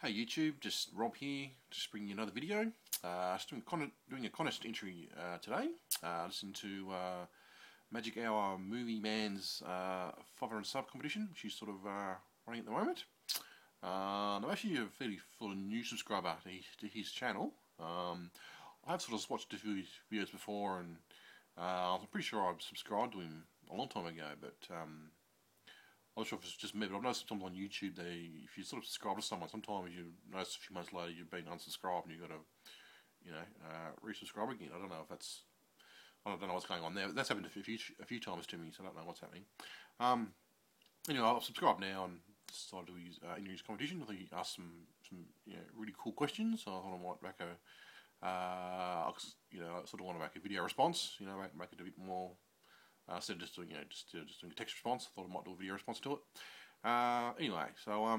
Hey YouTube, just Rob here, just bringing you another video. Just doing a contest entry today. Listening to MagicHourMovieMan's father and sub competition, which is sort of running at the moment. I'm actually a fairly new subscriber to his channel. I have sort of watched a few of his videos before, and I'm pretty sure I subscribed to him a long time ago, but I'm not sure if it's just me, but I've noticed sometimes on YouTube, if you sort of subscribe to someone, sometimes you notice a few months later you've been unsubscribed and you've got to, resubscribe again. I don't know what's going on there. But that's happened a few times to me, so I don't know what's happening. Anyway, I've subscribed now and decided to use his competition. I think he asked some really cool questions. So I thought I might make I sort of want to make a video response. Make it a bit more. Instead of just doing, doing a text response, I thought I might do a video response to it. Anyway, so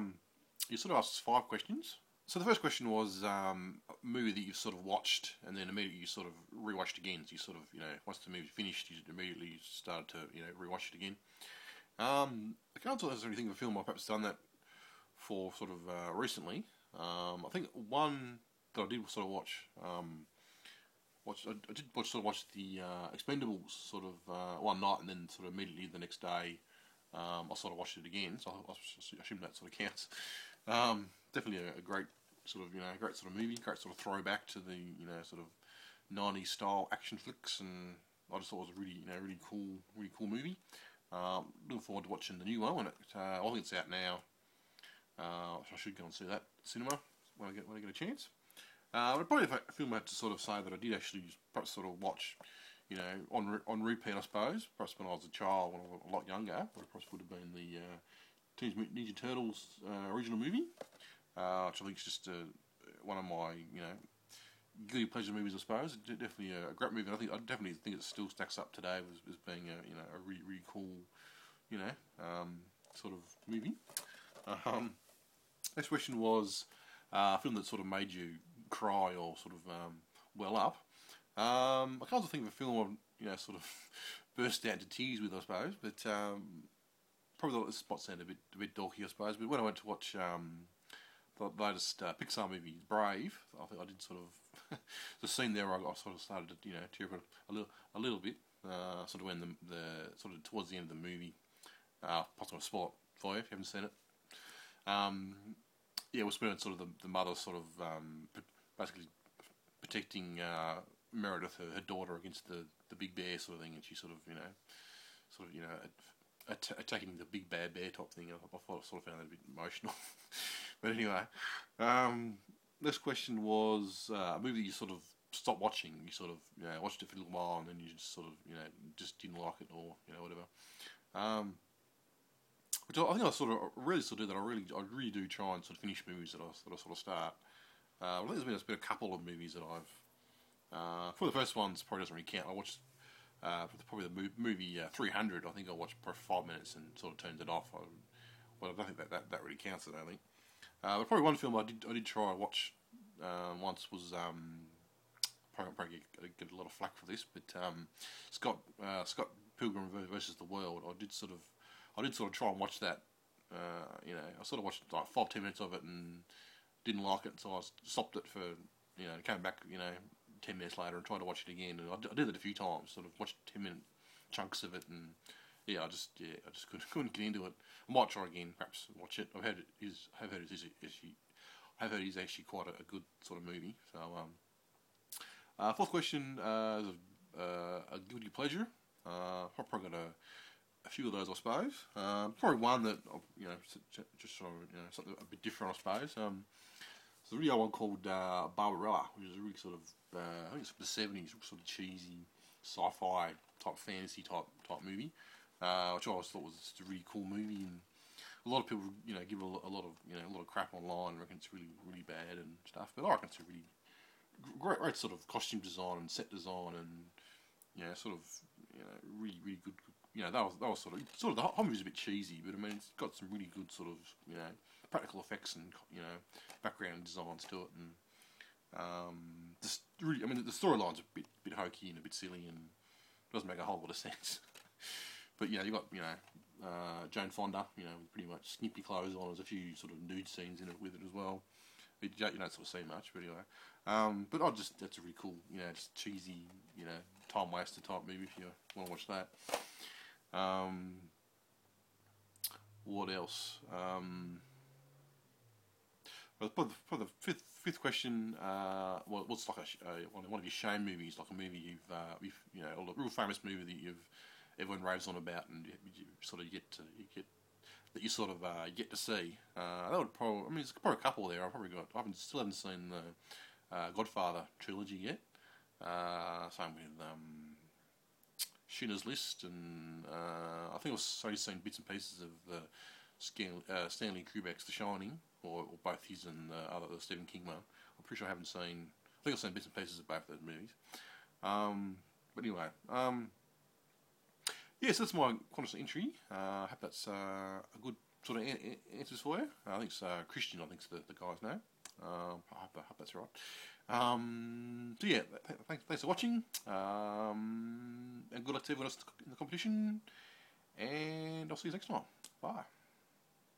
you sort of asked 5 questions. So the first question was a movie that you've sort of watched, and then immediately you sort of rewatched again. So you sort of, once the movie finished, you immediately started to, rewatch it again. I can't tell if there's anything of a film I've perhaps done that for sort of recently. I think one that I did sort of watch. I did watch the Expendables sort of one night, and then sort of immediately the next day I sort of watched it again. So I assume that sort of counts. Definitely a great sort of great sort of movie, great sort of throwback to the sort of 90s style action flicks, and I just thought it was a really cool movie. Looking forward to watching the new one when I think it's out now. I should go and see that cinema when I get a chance. But probably a film I have to sort of say that I did actually perhaps sort of watch, on repeat, I suppose. Perhaps when I was a child, when I was a lot younger, but it perhaps would have been the Teenage Mutant Ninja Turtles original movie, which I think is just one of my, guilty pleasure movies, I suppose. Definitely a great movie. I definitely think it still stacks up today as being a really cool, sort of movie. Next question was a film that sort of made you cry or sort of well up. I can't think of a film I've sort of burst out into tears with, I suppose, but probably the spot sounded a bit dorky, I suppose. But when I went to watch the latest Pixar movie, Brave, I think I did sort of the scene there where I sort of started to tear up a little bit. Sort of when the sort of towards the end of the movie. Possible spot for you if you haven't seen it. It was when sort of the mother sort of basically protecting Meredith, her daughter, against the big bear sort of thing, and she sort of attacking the big bad bear type thing. I sort of found that a bit emotional. But anyway, this question was a movie that you sort of stopped watching. You sort of watched it for a little while, and then you just sort of just didn't like it, or whatever. Which I think I sort of really sort of do that. I really do try and sort of finish movies that I sort of start. I think there's been a couple of movies that I've. Probably the first one's probably doesn't really count. I watched probably the movie 300. I think I watched for 5 minutes and sort of turned it off. But I don't think that really counts. I don't think. But probably one film I did try to watch once was probably get a lot of flack for this, but Scott Pilgrim versus the World. I did sort of try and watch that. I sort of watched like 5-10 minutes of it and didn't like it, so I stopped it for, came back, 10 minutes later and tried to watch it again. And I did it a few times, sort of watched 10-minute chunks of it, and I just couldn't get into it. I might try again, perhaps watch it. I've heard it is actually quite a good sort of movie. So, fourth question is a guilty pleasure. I've probably got a few of those, I suppose. Probably one that just sort of something a bit different, I suppose. It's a video one called Barbarella, which is a really sort of I think it's from the 70s, sort of cheesy sci-fi type fantasy type movie, which I always thought was just a really cool movie. And a lot of people give it a lot of crap online and reckon it's really bad and stuff. But I reckon it's a really great sort of costume design and set design, and sort of really good. That was sort of the whole movie's a bit cheesy, but I mean it's got some really good sort of practical effects and background designs to it, and just really, I mean the storyline's a bit hokey and a bit silly and doesn't make a whole lot of sense. But you got Jane Fonda, with pretty much skimpy clothes on. There's a few sort of nude scenes in it with it as well. you don't sort of see much, but anyway. But that's a really cool, just cheesy, time waster type movie if you want to watch that. What else? For the fifth question, what's like one of your shame movies, like a movie you've a real famous movie that everyone raves on about, and you sort of get to see. That would probably, there's probably a couple there. I still haven't seen the Godfather trilogy yet. Same with Schindler's List, and I think I've only seen bits and pieces of Stanley Kubrick's The Shining, or both his and the Stephen King one. I'm pretty sure I haven't seen. I think I've seen bits and pieces of both those movies. But anyway, yes, that's my constant entry. I hope that's a good sort of answers for you. I think it's Christian. I think it's the guy's name. I hope that's right. So yeah, thanks for watching. And good luck to everyone else in the competition. And I'll see you next time. Bye.